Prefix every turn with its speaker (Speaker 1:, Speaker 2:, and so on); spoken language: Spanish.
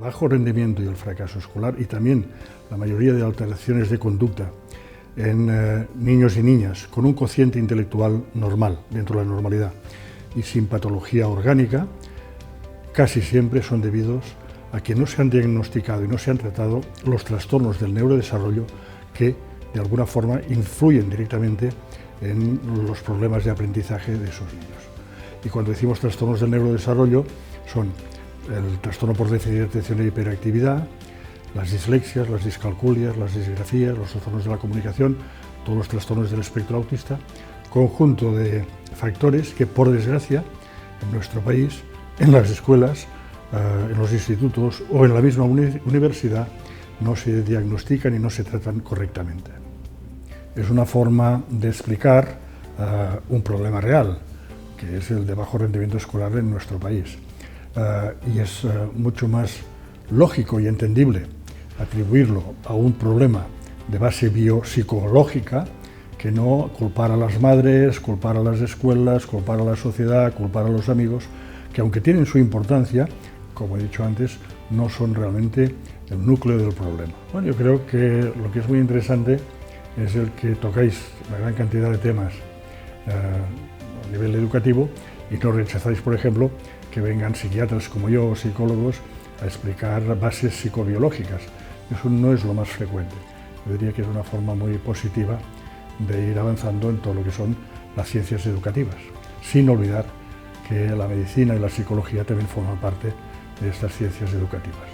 Speaker 1: bajo rendimiento y el fracaso escolar, y también la mayoría de alteraciones de conducta en niños y niñas con un cociente intelectual normal, dentro de la normalidad, y sin patología orgánica, casi siempre son debidos a que no se han diagnosticado y no se han tratado los trastornos del neurodesarrollo que de alguna forma influyen directamente en los problemas de aprendizaje de esos niños. Y cuando decimos trastornos del neurodesarrollo son el trastorno por déficit de atención e hiperactividad, las dislexias, las discalculias, las disgrafías, los trastornos de la comunicación, todos los trastornos del espectro autista, conjunto de factores que, por desgracia, en nuestro país, en las escuelas, en los institutos o en la misma universidad, no se diagnostican y no se tratan correctamente. Es una forma de explicar un problema real, que es el de bajo rendimiento escolar en nuestro país. Y es mucho más lógico y entendible atribuirlo a un problema de base biopsicológica que no culpar a las madres, culpar a las escuelas, culpar a la sociedad, culpar a los amigos, que aunque tienen su importancia, como he dicho antes, no son realmente el núcleo del problema. Bueno, yo creo que lo que es muy interesante es el que tocáis una gran cantidad de temas a nivel educativo y no rechazáis, por ejemplo, que vengan psiquiatras como yo o psicólogos a explicar bases psicobiológicas. Eso no es lo más frecuente. Yo diría que es una forma muy positiva de ir avanzando en todo lo que son las ciencias educativas, sin olvidar que la medicina y la psicología también forman parte de estas ciencias educativas.